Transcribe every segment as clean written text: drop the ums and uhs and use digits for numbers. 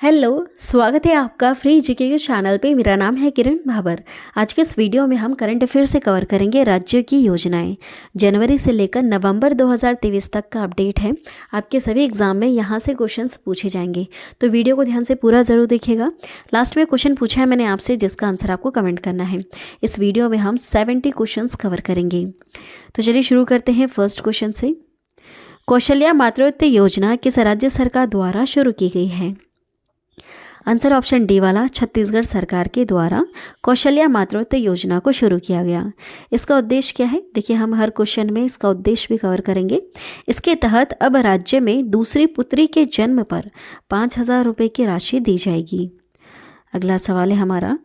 Hello, स्वागत है आपका फ्री जीके के चैनल पे। मेरा नाम है किरण भाबर। आज के इस वीडियो में हम करंट अफेयर से कवर करेंगे राज्यों की योजनाएं। जनवरी से लेकर नवंबर 2023 तक का अपडेट है। आपके सभी एग्जाम में यहाँ से क्वेश्चंस पूछे जाएंगे, तो वीडियो को ध्यान से पूरा ज़रूर देखिएगा। लास्ट में क्वेश्चन पूछा है मैंने आपसे, जिसका आंसर आपको कमेंट करना है। इस वीडियो में हम 70 क्वेश्चन कवर करेंगे। तो चलिए शुरू करते हैं फर्स्ट क्वेश्चन से। कौशल्या मातृत्व योजना किस राज्य सरकार द्वारा शुरू की गई है? आंसर ऑप्शन डी वाला, छत्तीसगढ़ सरकार के द्वारा कौशल्या मातृत्व योजना को शुरू किया गया। इसका उद्देश्य क्या है? देखिए, हम हर क्वेश्चन में इसका उद्देश्य भी कवर करेंगे। इसके तहत अब राज्य में दूसरी पुत्री के जन्म पर 5,000 रुपये की राशि दी जाएगी। अगला सवाल है हमारा,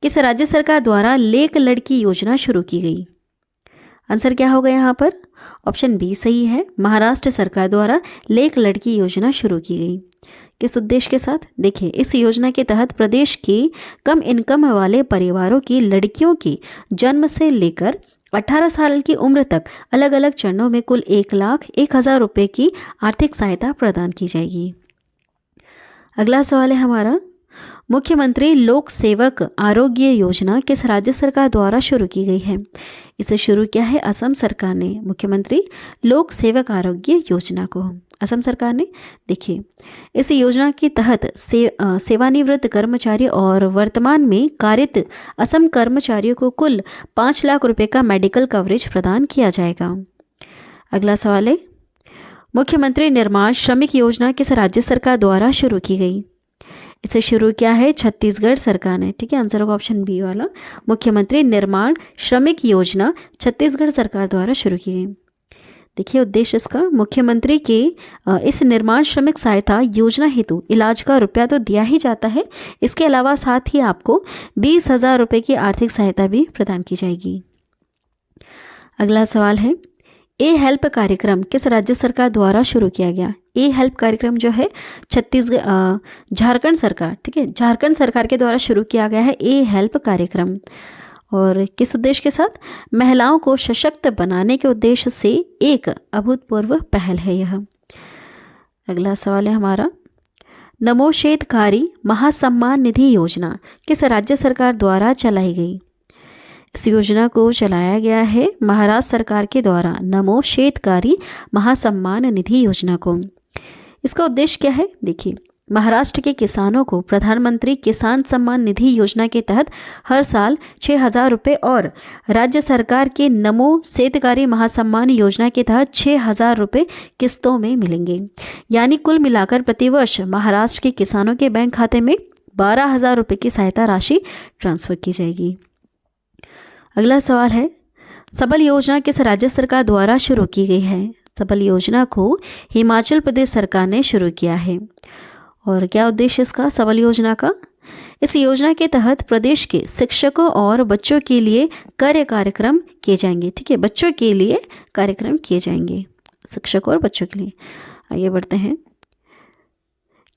किस राज्य सरकार द्वारा लेक लड़की योजना शुरू की गई? आंसर क्या होगा यहाँ पर? ऑप्शन बी सही है, महाराष्ट्र सरकार द्वारा लेक लड़की योजना शुरू की गई। किस उद्देश्य के साथ? देखिए, इस योजना के तहत प्रदेश की कम इनकम वाले परिवारों की लड़कियों की जन्म से लेकर 18 साल की उम्र तक अलग अलग चरणों में कुल 1,01,000 रुपये की आर्थिक सहायता प्रदान की जाएगी। अगला सवाल है हमारा, मुख्यमंत्री लोक सेवक आरोग्य योजना किस राज्य सरकार द्वारा शुरू की गई है? इसे शुरू किया है असम सरकार ने। मुख्यमंत्री लोक सेवक आरोग्य योजना को असम सरकार ने। देखिए, इस योजना के तहत सेवानिवृत्त कर्मचारी और वर्तमान में कार्यरत असम कर्मचारियों को कुल 5 लाख रुपए का मेडिकल कवरेज प्रदान किया जाएगा। अगला सवाल है, मुख्यमंत्री निर्माण श्रमिक योजना किस राज्य सरकार द्वारा शुरू की गई? इसे शुरू किया है छत्तीसगढ़ सरकार ने। ठीक है, आंसर होगा ऑप्शन बी वाला, मुख्यमंत्री निर्माण श्रमिक योजना छत्तीसगढ़ सरकार द्वारा शुरू की गई। देखिए, उद्देश्य इसका, मुख्यमंत्री के इस निर्माण श्रमिक सहायता योजना हेतु इलाज का रुपया तो दिया ही जाता है, इसके अलावा साथ ही आपको 20,000 रुपये की आर्थिक सहायता भी प्रदान की जाएगी। अगला सवाल है, ए हेल्प कार्यक्रम किस राज्य सरकार द्वारा शुरू किया गया? ए हेल्प कार्यक्रम जो है झारखंड सरकार, ठीक है, झारखंड सरकार के द्वारा शुरू किया गया है ए हेल्प कार्यक्रम। और किस उद्देश्य के साथ? महिलाओं को सशक्त बनाने के उद्देश्य से एक अभूतपूर्व पहल है यह। अगला सवाल है हमारा, नमोशेतकारी महासम्मान निधि योजना किस राज्य सरकार द्वारा चलाई गई? इस योजना को चलाया गया है महाराष्ट्र सरकार के द्वारा, नमोशेतकारी महासम्मान निधि योजना को। इसका उद्देश्य क्या है? देखिए, महाराष्ट्र के किसानों को प्रधानमंत्री किसान सम्मान निधि योजना के तहत हर साल 6,000 रुपये और राज्य सरकार के नमो शेतकारी महासम्मान योजना के तहत 6,000 रुपये किस्तों में मिलेंगे। यानी कुल मिलाकर प्रतिवर्ष महाराष्ट्र के किसानों के बैंक खाते में 12,000 रुपये की सहायता राशि ट्रांसफर की जाएगी। अगला सवाल है, सबल योजना किस राज्य सरकार द्वारा शुरू की गई है? सबल योजना को हिमाचल प्रदेश सरकार ने शुरू किया है। और क्या उद्देश्य इसका सबल योजना का? इस योजना के तहत प्रदेश के शिक्षकों और बच्चों के लिए कार्यक्रम किए जाएंगे। ठीक है, बच्चों के लिए कार्यक्रम किए जाएंगे, शिक्षकों और बच्चों के लिए। आगे बढ़ते हैं,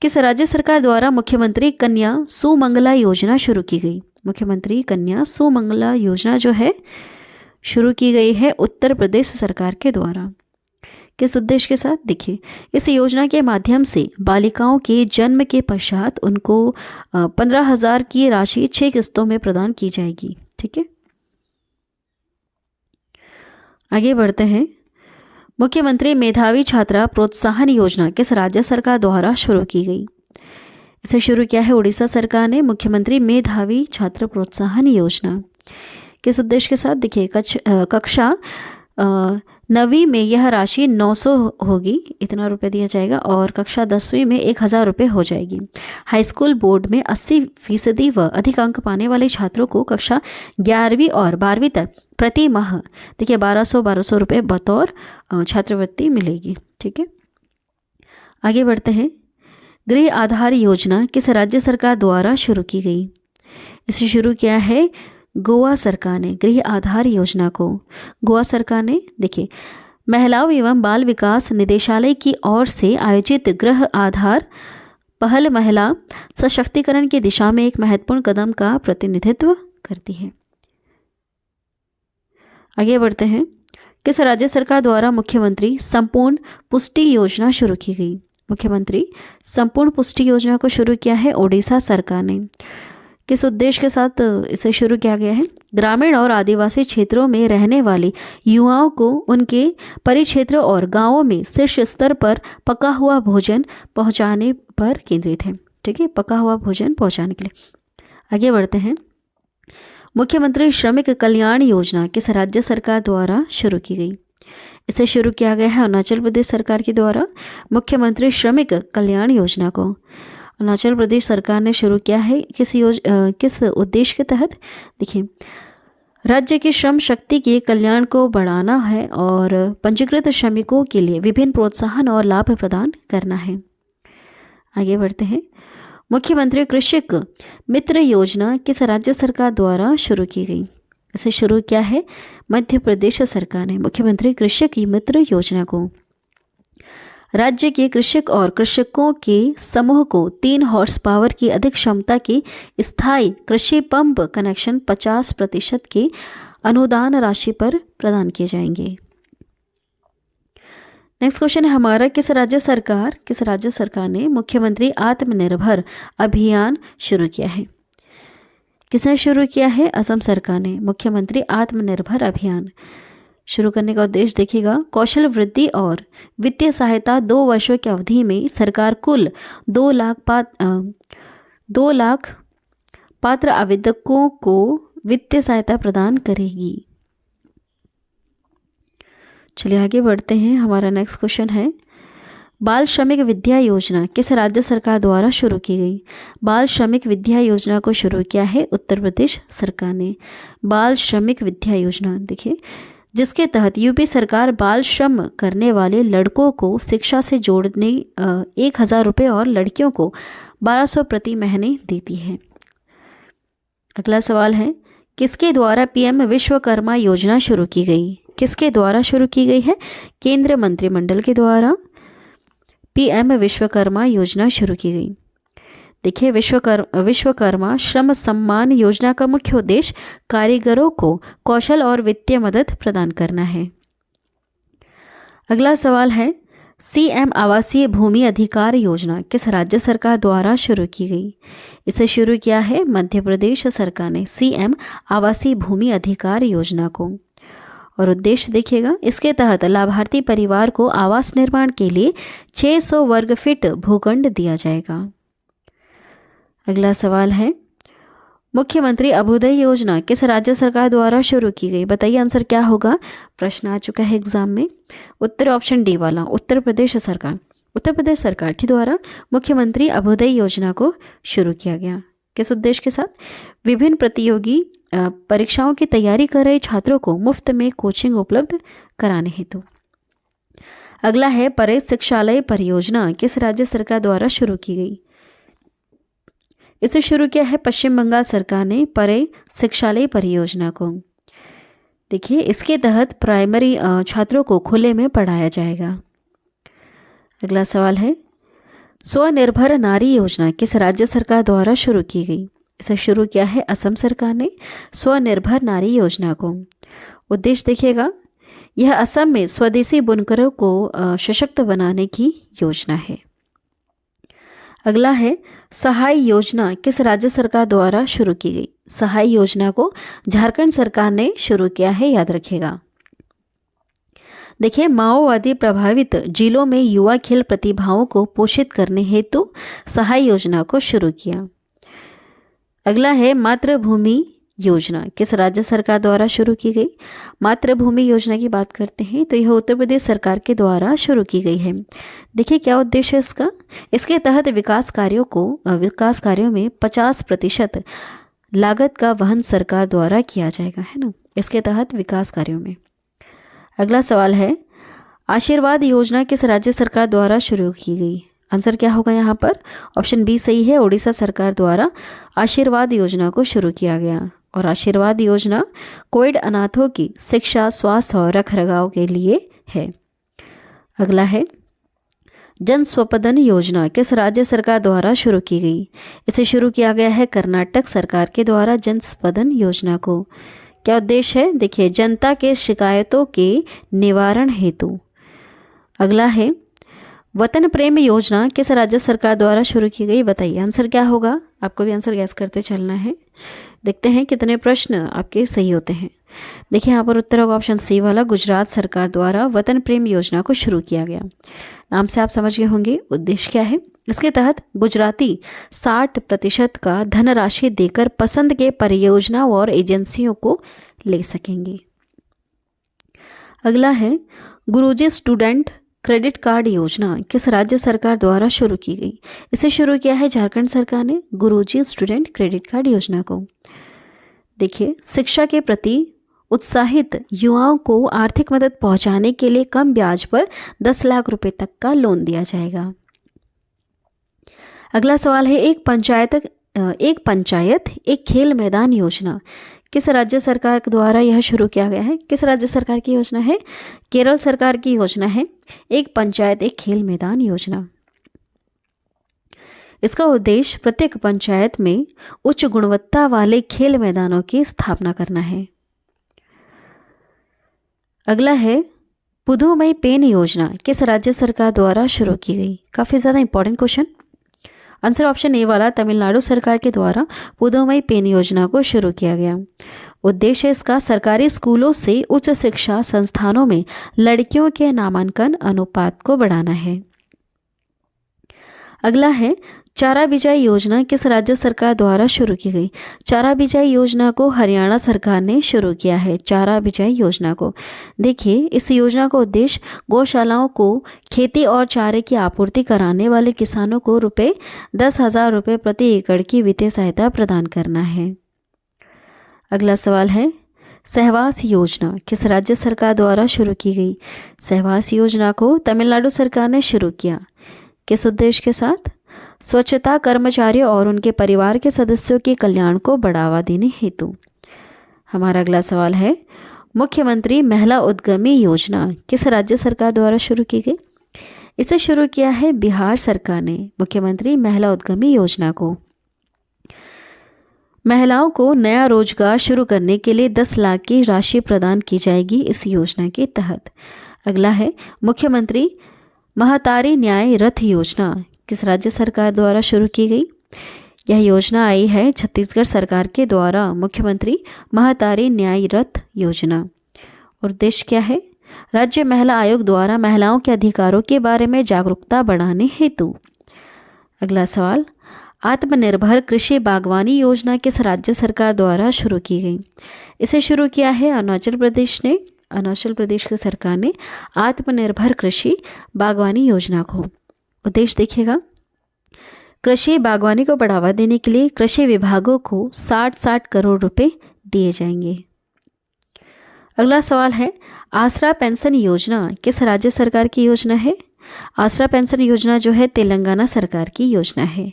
किस राज्य सरकार द्वारा मुख्यमंत्री कन्या सुमंगला योजना शुरू की गई? मुख्यमंत्री कन्या सुमंगला योजना जो है शुरू की गई है उत्तर प्रदेश सरकार के द्वारा। किस उद्देश्य के साथ? देखिए, इस योजना के माध्यम से बालिकाओं के जन्म के पश्चात उनको 15,000 की राशि 6 किस्तों में प्रदान की जाएगी। ठीक है, आगे बढ़ते हैं, मुख्यमंत्री मेधावी छात्रा प्रोत्साहन योजना किस राज्य सरकार द्वारा शुरू की गई? इसे शुरू किया है उड़ीसा सरकार ने, मुख्यमंत्री मेधावी छात्र प्रोत्साहन योजना। किस उद्देश्य के साथ? देखिए, कक्षा 9वीं में यह राशि 900 होगी, इतना रुपये दिया जाएगा, और कक्षा 10वीं में 1,000 रुपये हो जाएगी। हाई स्कूल बोर्ड में 80% व अधिक अंक पाने वाले छात्रों को कक्षा 11वीं और 12वीं तक प्रति माह देखिए 1,200 रुपये बतौर छात्रवृत्ति मिलेगी। ठीक है, आगे बढ़ते हैं, गृह आधार योजना किस राज्य सरकार द्वारा शुरू की गई? इसे शुरू किया है गोवा सरकार ने, गृह आधार योजना को गोवा सरकार ने। देखिए, महिलाओं एवं बाल विकास निदेशालय की ओर से आयोजित गृह आधार पहल महिला सशक्तिकरण की दिशा में एक महत्वपूर्ण कदम का प्रतिनिधित्व करती है। आगे बढ़ते हैं, किस राज्य सरकार द्वारा मुख्यमंत्री संपूर्ण पुष्टि योजना शुरू की गई? मुख्यमंत्री। संपूर्ण पुष्टि योजना को शुरू किया है ओडिशा सरकार ने। किस उद्देश्य के साथ इसे शुरू किया गया है? ग्रामीण और आदिवासी क्षेत्रों में रहने वाले युवाओं को उनके परिक्षेत्र और गांवों में शीर्ष स्तर पर पका हुआ भोजन पहुंचाने पर केंद्रित है। ठीक है, पका हुआ भोजन पहुंचाने के लिए। आगे बढ़ते हैं। मुख्यमंत्री श्रमिक कल्याण योजना किस राज्य सरकार द्वारा शुरू की गई? इसे शुरू किया गया है अरुणाचल प्रदेश सरकार के द्वारा। मुख्यमंत्री श्रमिक कल्याण योजना को अरुणाचल प्रदेश सरकार ने शुरू किया है किस उद्देश्य के तहत? देखिए, राज्य की श्रम शक्ति के कल्याण को बढ़ाना है और पंजीकृत श्रमिकों के लिए विभिन्न प्रोत्साहन और लाभ प्रदान करना है। आगे बढ़ते हैं। मुख्यमंत्री कृषक मित्र योजना किस राज्य सरकार द्वारा शुरू की गई? इसे शुरू किया है मध्य प्रदेश सरकार ने। मुख्यमंत्री कृषक मित्र योजना को राज्य के कृषक और कृषकों के समूह को 3 हॉर्स पावर की अधिक क्षमता के स्थायी कृषि पंप कनेक्शन 50% के अनुदान राशि पर प्रदान किए जाएंगे। नेक्स्ट क्वेश्चन है हमारा, किस राज्य सरकार ने मुख्यमंत्री आत्मनिर्भर अभियान शुरू किया है? किसने शुरू किया है? असम सरकार ने। मुख्यमंत्री आत्मनिर्भर अभियान शुरू करने का उद्देश्य देखिएगा, कौशल वृद्धि और वित्तीय सहायता 2 वर्षों की अवधि में सरकार कुल 2 लाख पात्र आवेदकों को वित्तीय सहायता प्रदान करेगी। चलिए आगे बढ़ते हैं। हमारा नेक्स्ट क्वेश्चन है, बाल श्रमिक विद्या योजना किस राज्य सरकार द्वारा शुरू की गई? बाल श्रमिक विद्या योजना को शुरू किया है उत्तर प्रदेश सरकार ने। बाल श्रमिक विद्या योजना देखिए, जिसके तहत यूपी सरकार बाल श्रम करने वाले लड़कों को शिक्षा से जोड़ने 1,000 रुपये और लड़कियों को 1200 प्रति महीने देती है। अगला सवाल है, किसके द्वारा पीएम विश्वकर्मा योजना शुरू की गई? किसके द्वारा शुरू की गई है? केंद्रीय मंत्रिमंडल के द्वारा पीएम विश्वकर्मा योजना शुरू की गई। देखिए, विश्वकर्मा श्रम सम्मान योजना का मुख्य उद्देश्य कारीगरों को कौशल और वित्तीय मदद प्रदान करना है। अगला सवाल है, सीएम आवासीय भूमि अधिकार योजना किस राज्य सरकार द्वारा शुरू की गई? इसे शुरू किया है मध्य प्रदेश सरकार ने। सीएम आवासीय भूमि अधिकार योजना को, और उद्देश्य देखिएगा, इसके तहत लाभार्थी परिवार को आवास निर्माण के लिए 600 वर्ग फीट भूखंड दिया जाएगा। अगला सवाल है, मुख्यमंत्री अभ्युदय योजना किस राज्य सरकार द्वारा शुरू की गई? बताइए आंसर क्या होगा? प्रश्न आ चुका है एग्जाम में। उत्तर ऑप्शन डी वाला, उत्तर प्रदेश सरकार। उत्तर प्रदेश सरकार के द्वारा मुख्यमंत्री अभ्युदय योजना को शुरू किया गया। किस उद्देश्य के साथ? विभिन्न प्रतियोगी परीक्षाओं की तैयारी कर रहे छात्रों को मुफ्त में कोचिंग उपलब्ध कराने हेतु। अगला है, परे शिक्षालय परियोजना किस राज्य सरकार द्वारा शुरू की गई? इसे शुरू किया है पश्चिम बंगाल सरकार ने, परे शिक्षालय परियोजना को। देखिए, इसके तहत प्राइमरी छात्रों को खुले में पढ़ाया जाएगा। अगला सवाल है, स्वनिर्भर नारी योजना किस राज्य सरकार द्वारा शुरू की गई? इसे शुरू किया है असम सरकार ने, स्वनिर्भर नारी योजना को। उद्देश्य देखिएगा, यह असम में स्वदेशी बुनकरों को सशक्त बनाने की योजना है। अगला है, सहाय योजना किस राज्य सरकार द्वारा शुरू की गई? सहाय योजना को झारखंड सरकार ने शुरू किया है, याद रखिएगा। देखिए, माओवादी प्रभावित जिलों में युवा खेल प्रतिभाओं को पोषित करने हेतु सहाय योजना को शुरू किया। अगला है, मातृभूमि योजना किस राज्य सरकार द्वारा शुरू की गई? मातृभूमि योजना की बात करते हैं तो यह उत्तर प्रदेश सरकार के द्वारा शुरू की गई है। देखिए, क्या उद्देश्य है इसका? इसके तहत विकास कार्यों में 50% लागत का वहन सरकार द्वारा किया जाएगा, है ना, इसके तहत विकास कार्यों में। अगला सवाल है, आशीर्वाद योजना किस राज्य सरकार द्वारा शुरू की गई? आंसर क्या होगा यहाँ पर? ऑप्शन बी सही है, ओडिशा सरकार द्वारा आशीर्वाद योजना को शुरू किया गया। और आशीर्वाद योजना कोविड अनाथों की शिक्षा, स्वास्थ्य और रखरखाव के लिए है। अगला है, जन स्वपदन योजना किस राज्य सरकार द्वारा शुरू की गई? इसे शुरू किया गया है कर्नाटक सरकार के द्वारा जन स्वपदन योजना को। क्या उद्देश्य है? देखिए, जनता के शिकायतों के निवारण हेतु। अगला है, वतन प्रेम योजना किस राज्य सरकार द्वारा शुरू की गई, बताइए आंसर क्या होगा। आपको भी आंसर गैस करते चलना है। देखते हैं कितने प्रश्न आपके सही होते हैं। देखिए यहाँ पर उत्तर होगा ऑप्शन सी वाला, गुजरात सरकार द्वारा वतन प्रेम योजना को शुरू किया गया। नाम से आप समझ गए होंगे उद्देश्य क्या है। इसके तहत गुजराती 60% का धनराशि देकर पसंद के परियोजना और एजेंसियों को ले सकेंगे। अगला है गुरुजी स्टूडेंट क्रेडिट कार्ड योजना किस राज्य सरकार द्वारा शुरू की गई। इसे शुरू किया है झारखंड सरकार ने, गुरुजी स्टूडेंट क्रेडिट कार्ड योजना को। देखिए शिक्षा के प्रति उत्साहित युवाओं को आर्थिक मदद पहुंचाने के लिए कम ब्याज पर 10 लाख रुपए तक का लोन दिया जाएगा। अगला सवाल है एक पंचायत एक खेल मैदान योजना किस राज्य सरकार द्वारा यह शुरू किया गया है। किस राज्य सरकार की योजना है, केरल सरकार की योजना है एक पंचायत एक खेल मैदान योजना। इसका उद्देश्य प्रत्येक पंचायत में उच्च गुणवत्ता वाले खेल मैदानों की स्थापना करना है। अगला है पुदुमई पेन योजना किस राज्य सरकार द्वारा शुरू की गई। काफ़ी ज़्यादा important question. Answer option A वाला, तमिलनाडु सरकार के द्वारा पुदुमई पेन योजना को शुरू किया गया। उद्देश्य इसका सरकारी स्कूलों से उच्च शिक्षा संस्थानों में लड़कियों के नामांकन अनुपात को बढ़ाना है। अगला है चारा बिजाई योजना किस राज्य सरकार द्वारा शुरू की गई। चारा बिजाई योजना को हरियाणा सरकार ने शुरू किया है। चारा बिजाई योजना को देखिए, इस योजना का उद्देश्य गौशालाओं को खेती और चारे की आपूर्ति कराने वाले किसानों को ₹10,000 प्रति एकड़ की वित्तीय सहायता प्रदान करना है। अगला सवाल है सहवास योजना किस राज्य सरकार द्वारा शुरू की गई। सहवास योजना को तमिलनाडु सरकार ने शुरू किया। किस उद्देश्य के साथ, स्वच्छता कर्मचारियों और उनके परिवार के सदस्यों के कल्याण को बढ़ावा देने हेतु। हमारा अगला सवाल है मुख्यमंत्री महिला उद्यमी योजना किस राज्य सरकार द्वारा शुरू की गई। इसे शुरू किया है बिहार सरकार ने, मुख्यमंत्री महिला उद्यमी योजना को। महिलाओं को नया रोजगार शुरू करने के लिए 10 लाख की राशि प्रदान की जाएगी इस योजना के तहत। अगला है मुख्यमंत्री महतारी न्याय रथ योजना किस राज्य सरकार द्वारा शुरू की गई। यह योजना आई है छत्तीसगढ़ सरकार के द्वारा, मुख्यमंत्री महतारी न्याय रथ योजना। और उद्देश्य क्या है, राज्य महिला आयोग द्वारा महिलाओं के अधिकारों के बारे में जागरूकता बढ़ाने हेतु। अगला सवाल आत्मनिर्भर कृषि बागवानी योजना किस राज्य सरकार द्वारा शुरू की गई। इसे शुरू किया है अरुणाचल प्रदेश ने, अरुणाचल प्रदेश की सरकार ने आत्मनिर्भर कृषि बागवानी योजना को। उद्देश्य देखिएगा, कृषि बागवानी को बढ़ावा देने के लिए कृषि विभागों को 60 करोड़ रुपए दिए जाएंगे। अगला सवाल है आसरा पेंशन योजना किस राज्य सरकार की योजना है। आसरा पेंशन योजना जो है तेलंगाना सरकार की योजना है।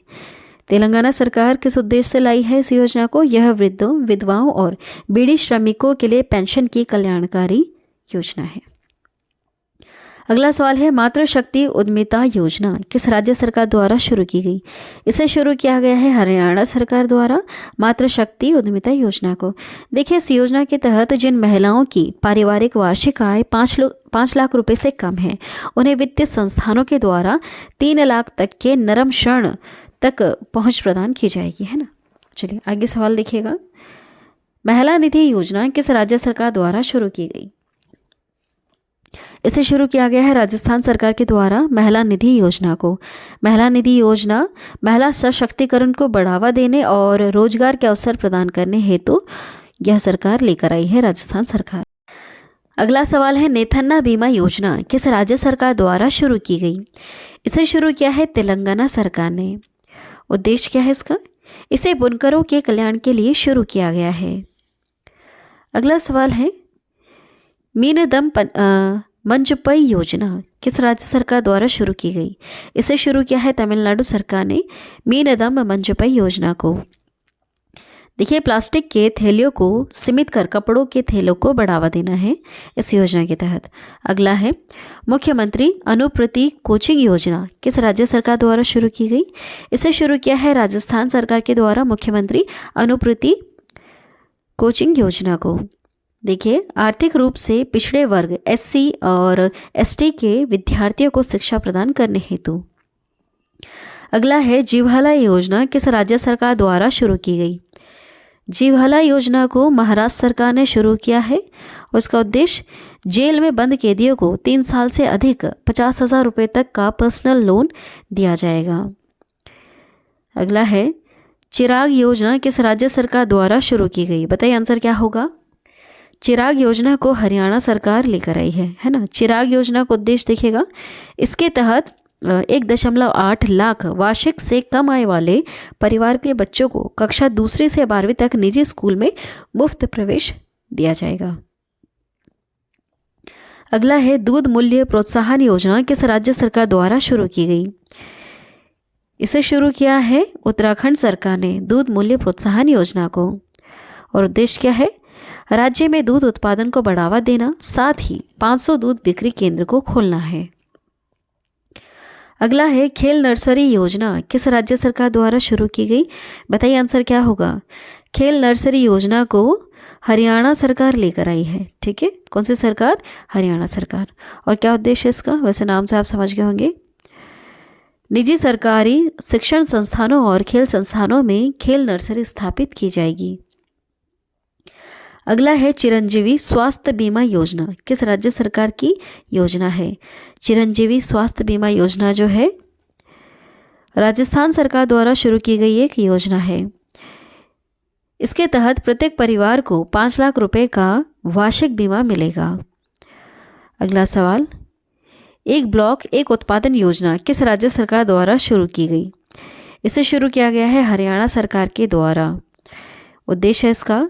तेलंगाना सरकार किस उद्देश्य से लाई है इस योजना को। यह वृद्धों, विधवाओं और बीड़ी श्रमिकों के लिए पेंशन की कल्याणकारी योजना है। अगला सवाल है मातृशक्ति उद्यमिता योजना किस राज्य सरकार द्वारा शुरू की गई। इसे शुरू किया गया है हरियाणा सरकार द्वारा, मातृशक्ति उद्यमिता योजना को। देखिए इस योजना के तहत जिन महिलाओं की पारिवारिक वार्षिक आय 5 लाख रुपए से कम है, उन्हें वित्तीय संस्थानों के द्वारा 3 लाख तक के नरम ऋण तक पहुंच प्रदान की जाएगी, है ना। चलिए आगे सवाल देखिएगा, महिला निधि योजना किस राज्य सरकार द्वारा शुरू की गई। इसे शुरू किया गया है राजस्थान सरकार के द्वारा, महिला निधि योजना को। महिला निधि योजना महिला सशक्तिकरण को बढ़ावा देने और रोजगार के अवसर प्रदान करने हेतु यह सरकार लेकर आई है, राजस्थान सरकार। अगला सवाल है नेथन्ना बीमा योजना किस राज्य सरकार द्वारा शुरू की गई। इसे शुरू किया है तेलंगाना सरकार ने। उद्देश्य क्या है इसका, इसे बुनकरों के कल्याण के लिए शुरू किया गया है। अगला सवाल है मीनदम मंजपई योजना किस राज्य सरकार द्वारा शुरू की गई। इसे शुरू किया है तमिलनाडु सरकार ने, मीनदम मंजपई योजना को। देखिए प्लास्टिक के थैलियों को सीमित कर कपड़ों के थैलों को बढ़ावा देना है इस योजना के तहत। अगला है मुख्यमंत्री अनुप्रति कोचिंग योजना किस राज्य सरकार द्वारा शुरू की गई। इसे शुरू किया है राजस्थान सरकार के द्वारा, मुख्यमंत्री अनुप्रति कोचिंग योजना को। देखिए, आर्थिक रूप से पिछड़े वर्ग एससी और एसटी के विद्यार्थियों को शिक्षा प्रदान करने हेतु। अगला है जीवहाला योजना किस राज्य सरकार द्वारा शुरू की गई। जीवहाला योजना को महाराष्ट्र सरकार ने शुरू किया है। उसका उद्देश्य जेल में बंद कैदियों को 3 साल से अधिक 50,000 रुपये तक का पर्सनल लोन दिया जाएगा। अगला है चिराग योजना किस राज्य सरकार द्वारा शुरू की गई। बताइए आंसर क्या होगा। चिराग योजना को हरियाणा सरकार लेकर आई है ना। चिराग योजना का उद्देश्य देखिएगा, इसके तहत 1.8 लाख वार्षिक से कम आय वाले परिवार के बच्चों को कक्षा 2 से 12वीं तक निजी स्कूल में मुफ्त प्रवेश दिया जाएगा। अगला है दूध मूल्य प्रोत्साहन योजना किस राज्य सरकार द्वारा शुरू की गई। इसे शुरू किया है उत्तराखंड सरकार ने दूध मूल्य प्रोत्साहन योजना को, और उद्देश्य क्या है, राज्य में दूध उत्पादन को बढ़ावा देना, साथ ही 500 दूध बिक्री केंद्र को खोलना है। अगला है खेल नर्सरी योजना किस राज्य सरकार द्वारा शुरू की गई। बताइए आंसर क्या होगा। खेल नर्सरी योजना को हरियाणा सरकार लेकर आई है। ठीक है, कौन सी सरकार, हरियाणा सरकार। और क्या उद्देश्य है इसका, वैसे नाम से आप समझ गए होंगे। निजी सरकारी शिक्षण संस्थानों और खेल संस्थानों में खेल नर्सरी स्थापित की जाएगी। अगला है चिरंजीवी स्वास्थ्य बीमा योजना किस राज्य सरकार की योजना है। चिरंजीवी स्वास्थ्य बीमा योजना जो है राजस्थान सरकार द्वारा शुरू की गई एक योजना है। इसके तहत प्रत्येक परिवार को 5 लाख रुपए का वार्षिक बीमा मिलेगा। अगला सवाल, एक ब्लॉक एक उत्पादन योजना किस राज्य सरकार द्वारा शुरू की गई। इसे शुरू किया गया है हरियाणा सरकार के द्वारा। उद्देश्य है इसका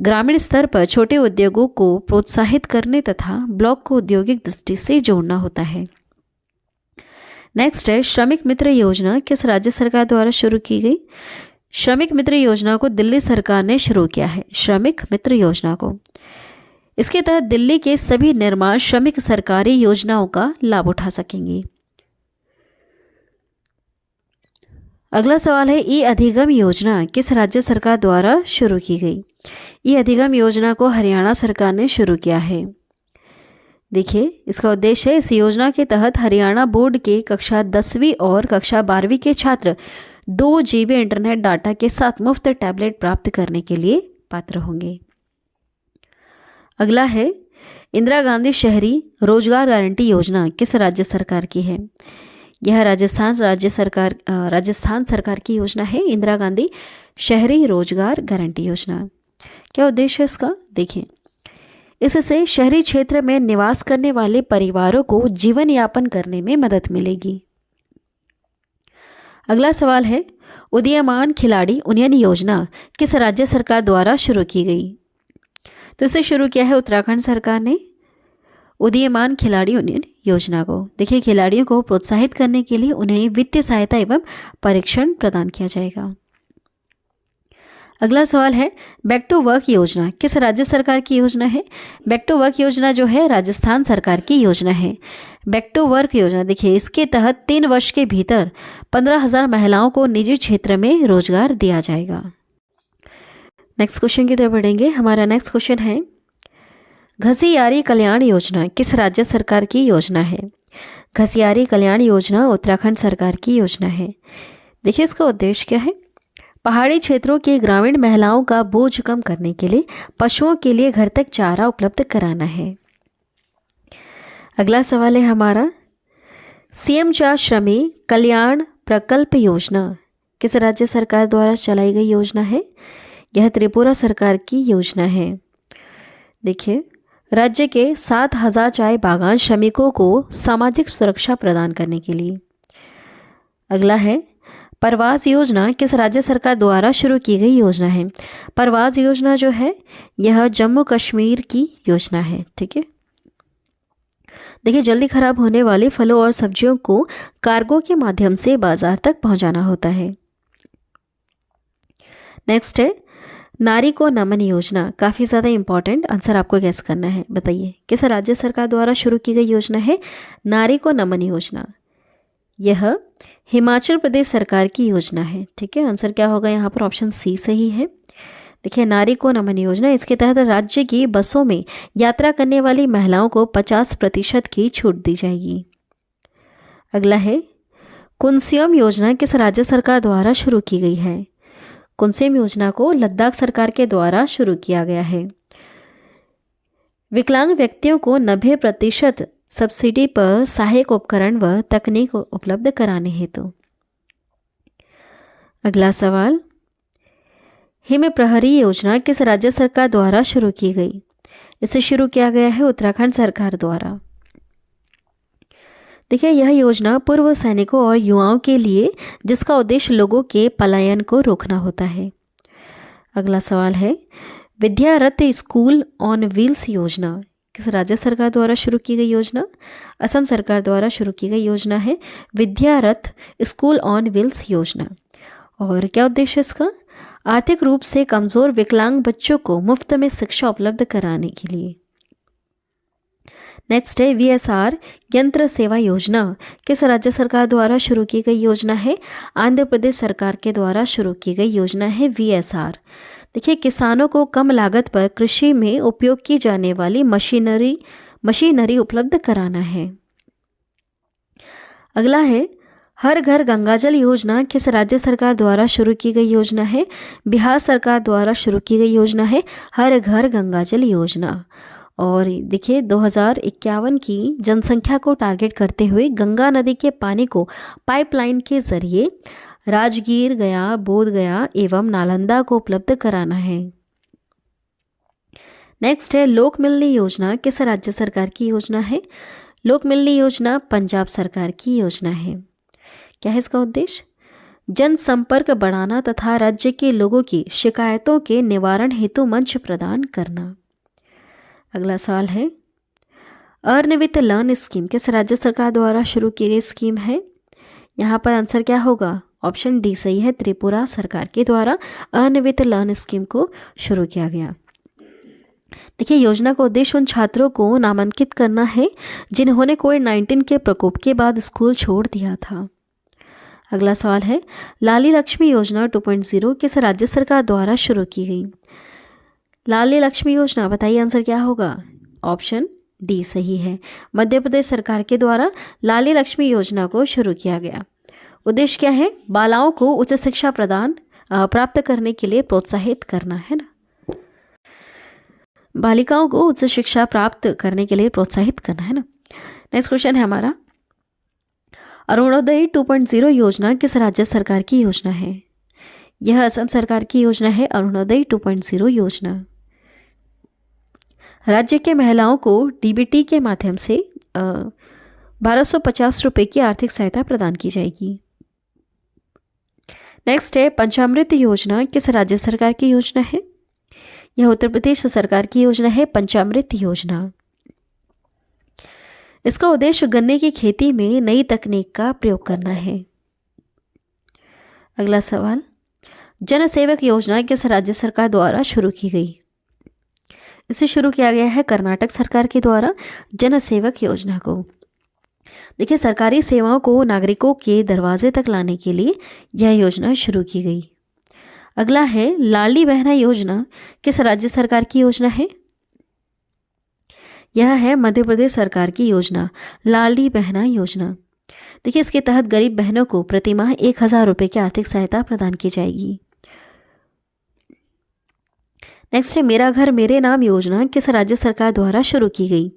ग्रामीण स्तर पर छोटे उद्योगों को प्रोत्साहित करने तथा ब्लॉक को औद्योगिक दृष्टि से जोड़ना होता है। नेक्स्ट है श्रमिक मित्र योजना किस राज्य सरकार द्वारा शुरू की गई। श्रमिक मित्र योजना को दिल्ली सरकार ने शुरू किया है। श्रमिक मित्र योजना को, इसके तहत दिल्ली के सभी निर्माण श्रमिक सरकारी योजनाओं का लाभ उठा सकेंगे। अगला सवाल है ई अधिगम योजना किस राज्य सरकार द्वारा शुरू की गई। ई अधिगम योजना को हरियाणा सरकार ने शुरू किया है। देखिए, इसका उद्देश्य है इस योजना के तहत हरियाणा बोर्ड के कक्षा 10वीं और कक्षा 12वीं के छात्र 2 GB इंटरनेट डाटा के साथ मुफ्त टैबलेट प्राप्त करने के लिए पात्र होंगे। अगला है इंदिरा गांधी शहरी रोजगार गारंटी योजना किस राज्य सरकार की है। यह राजस्थान सरकार की योजना है। इंदिरा गांधी शहरी रोजगार गारंटी योजना, क्या उद्देश्य है इसका, देखिए इससे शहरी क्षेत्र में निवास करने वाले परिवारों को जीवन यापन करने में मदद मिलेगी। अगला सवाल है उदीयमान खिलाड़ी उन्नयन योजना किस राज्य सरकार द्वारा शुरू की गई। तो इसे शुरू किया है उत्तराखंड सरकार ने, उदीयमान खिलाड़ी उन्नयन योजना को। देखिए, खिलाड़ियों को प्रोत्साहित करने के लिए उन्हें वित्तीय सहायता एवं परीक्षण प्रदान किया जाएगा। अगला सवाल है बैक टू वर्क योजना किस राज्य सरकार की योजना है। बैक टू वर्क योजना जो है राजस्थान सरकार की योजना है। बैक टू वर्क योजना, देखिए इसके तहत 3 वर्ष के भीतर 15,000 महिलाओं को निजी क्षेत्र में रोजगार दिया जाएगा। नेक्स्ट क्वेश्चन की तरफ बढ़ेंगे। हमारा नेक्स्ट क्वेश्चन है घसियारी कल्याण योजना किस राज्य सरकार की योजना है। घसियारी कल्याण योजना उत्तराखंड सरकार की योजना है। देखिए, इसका उद्देश्य क्या है, पहाड़ी क्षेत्रों के ग्रामीण महिलाओं का बोझ कम करने के लिए पशुओं के लिए घर तक चारा उपलब्ध कराना है। अगला सवाल है हमारा सीएम श्रमिक कल्याण प्रकल्प योजना किस राज्य सरकार द्वारा चलाई गई योजना है। यह त्रिपुरा सरकार की योजना है। देखिए, राज्य के 7,000 चाय बागान श्रमिकों को सामाजिक सुरक्षा प्रदान करने के लिए। अगला है परवाज योजना किस राज्य सरकार द्वारा शुरू की गई योजना है। परवाज योजना जो है यह जम्मू कश्मीर की योजना है। ठीक है, देखिए जल्दी खराब होने वाले फलों और सब्जियों को कार्गो के माध्यम से बाजार तक पहुंचाना होता है। नेक्स्ट है नारी को नमन योजना, काफ़ी ज़्यादा इंपॉर्टेंट, आंसर आपको गैस करना है। बताइए किस राज्य सरकार द्वारा शुरू की गई योजना है नारी को नमन योजना। यह हिमाचल प्रदेश सरकार की योजना है। ठीक है, आंसर क्या होगा यहाँ पर, ऑप्शन सी सही है। देखिए नारी को नमन योजना, इसके तहत राज्य की बसों में यात्रा करने वाली महिलाओं को 50% की छूट दी जाएगी। अगला है कुनसियम योजना, किस राज्य सरकार द्वारा शुरू की गई है? कुनसियम योजना को लद्दाख सरकार के द्वारा शुरू किया गया है। विकलांग व्यक्तियों को 90% सब्सिडी पर सहायक उपकरण व तकनीक उपलब्ध कराने हेतु। अगला सवाल, हिम प्रहरी योजना किस राज्य सरकार द्वारा शुरू की गई? इसे शुरू किया गया है उत्तराखंड सरकार द्वारा। देखिए यह योजना पूर्व सैनिकों और युवाओं के लिए, जिसका उद्देश्य लोगों के पलायन को रोकना होता है। अगला सवाल है, विद्यारथ स्कूल ऑन व्हील्स योजना किस राज्य सरकार द्वारा शुरू की गई योजना? असम सरकार द्वारा शुरू की गई योजना है विद्यारथ स्कूल ऑन व्हील्स योजना। और क्या उद्देश्य इसका? आर्थिक रूप से कमजोर विकलांग बच्चों को मुफ्त में शिक्षा उपलब्ध कराने के लिए। नेक्स्ट है VSR यंत्र सेवा योजना किस राज्य सरकार द्वारा शुरू की गई योजना है? आंध्र प्रदेश सरकार के द्वारा शुरू की गई योजना है VSR। देखिए किसानों को कम लागत पर कृषि में उपयोग की जाने वाली मशीनरी उपलब्ध कराना है। अगला है हर घर गंगाजल योजना किस राज्य सरकार द्वारा शुरू की गई योजना है? बिहार सरकार द्वारा शुरू की गई योजना है हर घर गंगाजल योजना। और देखिए 2051 की जनसंख्या को टारगेट करते हुए गंगा नदी के पानी को पाइपलाइन के जरिए राजगीर, गया, बोध गया एवं नालंदा को उपलब्ध कराना है। नेक्स्ट है लोक मिलनी योजना किस राज्य सरकार की योजना है? लोक मिलनी योजना पंजाब सरकार की योजना है। क्या है इसका उद्देश्य? जनसंपर्क बढ़ाना तथा राज्य के लोगों की शिकायतों के निवारण हेतु मंच प्रदान करना। अगला सवाल है अर्न विथ लर्न स्कीम किस राज्य सरकार द्वारा शुरू की गई स्कीम है? यहाँ पर आंसर क्या होगा? ऑप्शन डी सही है, त्रिपुरा सरकार के द्वारा अर्न विथ लर्न स्कीम को शुरू किया गया। देखिए योजना का उद्देश्य उन छात्रों को नामांकित करना है जिन्होंने कोविड-19 के प्रकोप के बाद स्कूल छोड़ दिया था। अगला सवाल है लाली लक्ष्मी योजना 2.0 किस राज्य सरकार द्वारा शुरू की गई? लाली लक्ष्मी योजना, बताइए आंसर क्या होगा? ऑप्शन डी सही है, मध्य प्रदेश सरकार के द्वारा लाली लक्ष्मी योजना को शुरू किया गया। उद्देश्य क्या है? बालाओं को उच्च शिक्षा प्राप्त करने के लिए प्रोत्साहित करना है ना, बालिकाओं को उच्च शिक्षा प्राप्त करने के लिए प्रोत्साहित करना है ना। नेक्स्ट क्वेश्चन है हमारा अरुणोदय 2.0 योजना किस राज्य सरकार की योजना है? यह असम सरकार की योजना है अरुणोदय 2.0 योजना। राज्य के महिलाओं को डीबीटी के माध्यम से 1250 रुपये की आर्थिक सहायता प्रदान की जाएगी। नेक्स्ट है पंचामृत योजना किस राज्य सरकार की योजना है? यह उत्तर प्रदेश सरकार की योजना है पंचामृत योजना। इसका उद्देश्य गन्ने की खेती में नई तकनीक का प्रयोग करना है। अगला सवाल जन सेवक योजना किस राज्य सरकार द्वारा शुरू की गई? इसे शुरू किया गया है कर्नाटक सरकार के द्वारा जन सेवक योजना को। देखिए सरकारी सेवाओं को नागरिकों के दरवाजे तक लाने के लिए यह योजना शुरू की गई। अगला है लाडली बहना योजना किस राज्य सरकार की योजना है? यह है मध्य प्रदेश सरकार की योजना लाडली बहना योजना। देखिए इसके तहत गरीब बहनों को प्रतिमाह 1000 रुपये की आर्थिक सहायता प्रदान की जाएगी। नेक्स्ट है मेरा घर मेरे नाम योजना किस राज्य सरकार द्वारा शुरू की गई?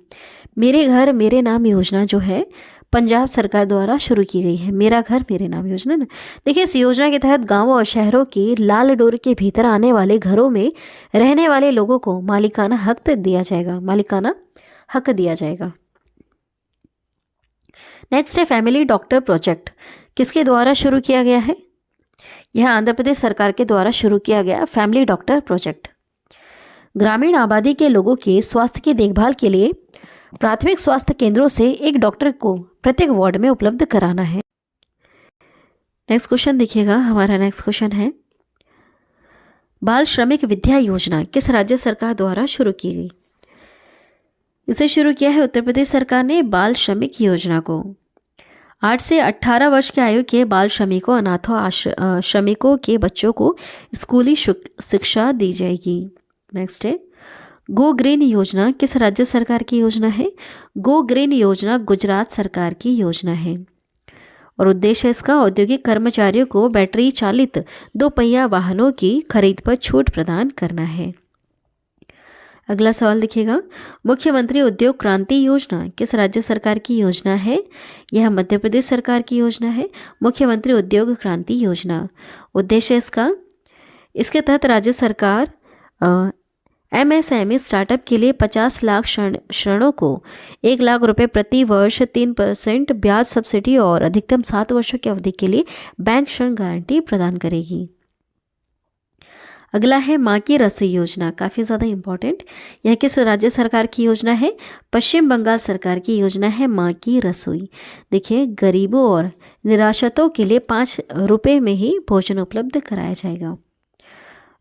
मेरे घर मेरे नाम योजना जो है पंजाब सरकार द्वारा शुरू की गई है, मेरा घर मेरे नाम योजना ना। देखिए इस योजना के तहत गांवों और शहरों के लाल डोर के भीतर आने वाले घरों में रहने वाले लोगों को मालिकाना हक दिया जाएगा। नेक्स्ट है फैमिली डॉक्टर प्रोजेक्ट किसके द्वारा शुरू किया गया है? यह आंध्र प्रदेश सरकार के द्वारा शुरू किया गया फैमिली डॉक्टर प्रोजेक्ट। ग्रामीण आबादी के लोगों के स्वास्थ्य की देखभाल के लिए प्राथमिक स्वास्थ्य केंद्रों से एक डॉक्टर को प्रत्येक वार्ड में उपलब्ध कराना है। नेक्स्ट क्वेश्चन देखिएगा, हमारा नेक्स्ट क्वेश्चन है बाल श्रमिक विद्या योजना किस राज्य सरकार द्वारा शुरू की गई? इसे शुरू किया है उत्तर प्रदेश सरकार ने बाल श्रमिक योजना को। 8 से 18 वर्ष की आयु के बाल श्रमिकों, अनाथों, श्रमिकों के बच्चों को स्कूली शिक्षा दी जाएगी। नेक्स्ट है गो ग्रीन योजना किस राज्य सरकार की योजना है? गो ग्रीन योजना गुजरात सरकार की योजना है और उद्देश्य इसका औद्योगिक कर्मचारियों को बैटरी चालित 2 पहिया वाहनों की खरीद पर छूट प्रदान करना है। अगला सवाल देखिएगा, मुख्यमंत्री उद्योग क्रांति योजना किस राज्य सरकार की योजना है? यह मध्य प्रदेश सरकार की योजना है। मुख्यमंत्री उद्योग क्रांति योजना उद्देश्य इसके तहत राज्य सरकार MSME स्टार्टअप के लिए 50 लाख ऋणों को 1 लाख रुपए प्रति वर्ष 3% ब्याज सब्सिडी और अधिकतम 7 वर्षों की अवधि के लिए बैंक ऋण गारंटी प्रदान करेगी। अगला है माँ की रसोई योजना, काफ़ी ज़्यादा इम्पॉर्टेंट। यह किस राज्य सरकार की योजना है? पश्चिम बंगाल सरकार की योजना है माँ की रसोई। देखिए, गरीबों और निराश्रितों के लिए 5 रुपये में ही भोजन उपलब्ध कराया जाएगा।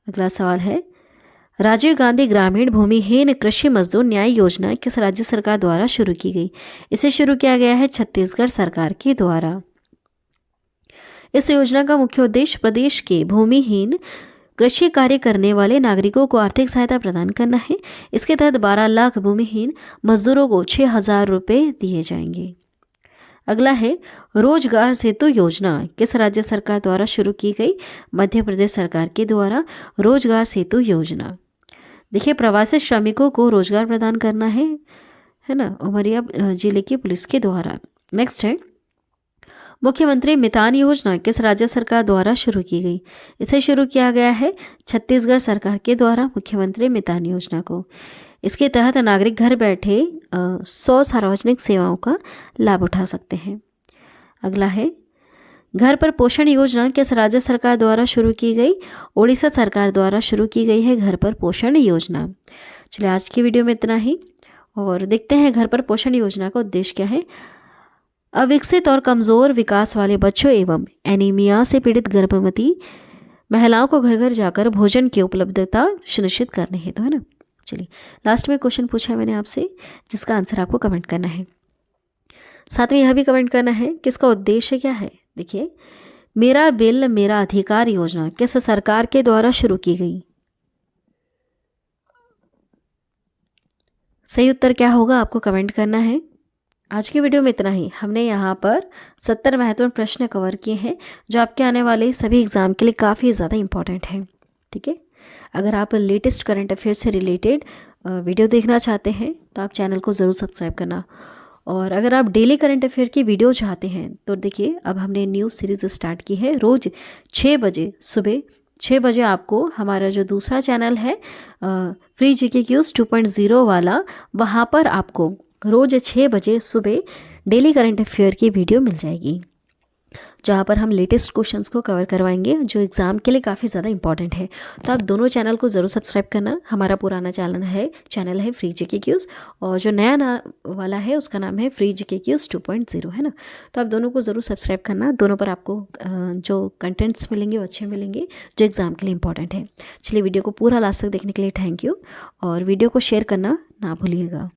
अगला सवाल है राजीव गांधी ग्रामीण भूमिहीन कृषि मजदूर न्याय योजना किस राज्य सरकार द्वारा शुरू की गई? इसे शुरू किया गया है छत्तीसगढ़ सरकार के द्वारा। इस योजना का मुख्य उद्देश्य प्रदेश के भूमिहीन कृषि कार्य करने वाले नागरिकों को आर्थिक सहायता प्रदान करना है। इसके तहत 12 लाख भूमिहीन मजदूरों को 6,000 रुपये दिए जाएंगे। अगला है रोजगार सेतु योजना किस राज्य सरकार द्वारा शुरू की गई? मध्य प्रदेश सरकार के द्वारा रोजगार सेतु योजना। देखिए, प्रवासी श्रमिकों को रोजगार प्रदान करना है ना, उमरिया जिले की पुलिस के द्वारा। नेक्स्ट है मुख्यमंत्री मितान योजना किस राज्य सरकार द्वारा शुरू की गई? इसे शुरू किया गया है छत्तीसगढ़ सरकार के द्वारा मुख्यमंत्री मितान योजना को। इसके तहत नागरिक घर बैठे 100 सार्वजनिक सेवाओं का लाभ उठा सकते हैं। अगला है घर पर पोषण योजना किस राज्य सरकार द्वारा शुरू की गई? ओडिशा सरकार द्वारा शुरू की गई है घर पर पोषण योजना। चलिए, आज की वीडियो में इतना ही और देखते हैं घर पर पोषण योजना का उद्देश्य क्या है। अविकसित और कमज़ोर विकास वाले बच्चों एवं एनीमिया से पीड़ित गर्भवती महिलाओं को घर घर जाकर भोजन की उपलब्धता सुनिश्चित करने हेतु, है ना। चलिए, लास्ट में क्वेश्चन पूछा है मैंने आपसे, जिसका आंसर आपको कमेंट करना है। साथ में यह भी कमेंट करना है कि इसका उद्देश्य क्या है। देखिए, मेरा बिल मेरा अधिकार योजना किस सरकार के द्वारा शुरू की गई? सही उत्तर क्या होगा आपको कमेंट करना है। आज की वीडियो में इतना ही। हमने यहाँ पर 70 महत्वपूर्ण प्रश्न कवर किए हैं जो आपके आने वाले सभी एग्जाम के लिए काफ़ी ज़्यादा इंपॉर्टेंट हैं। ठीक है, अगर आप लेटेस्ट करंट अफेयर से रिलेटेड वीडियो देखना चाहते हैं तो आप चैनल को ज़रूर सब्सक्राइब करना। और अगर आप डेली करंट अफेयर की वीडियो चाहते हैं तो देखिए, अब हमने न्यू सीरीज़ स्टार्ट की है। रोज़ 6 बजे सुबह 6 बजे आपको हमारा जो दूसरा चैनल है फ्री जीके क्यूज 2.0 वाला, वहाँ पर आपको रोज़ 6 बजे सुबह डेली करंट अफेयर की वीडियो मिल जाएगी, जहाँ पर हम लेटेस्ट क्वेश्चंस को कवर करवाएंगे जो एग्ज़ाम के लिए काफ़ी ज़्यादा इंपॉर्टेंट है। तो आप दोनों चैनल को ज़रूर सब्सक्राइब करना। हमारा पुराना चैनल है फ्री जीके क्यूज, और जो नया वाला है उसका नाम है फ्री जीके क्यूज 2.0, है ना। तो आप दोनों को ज़रूर सब्सक्राइब करना। दोनों पर आपको जो कंटेंट्स मिलेंगे वो अच्छे मिलेंगे जो एग्ज़ाम के लिए इंपॉर्टेंट है। चलिए, वीडियो को पूरा लास्ट तक देखने के लिए थैंक यू, और वीडियो को शेयर करना ना भूलिएगा।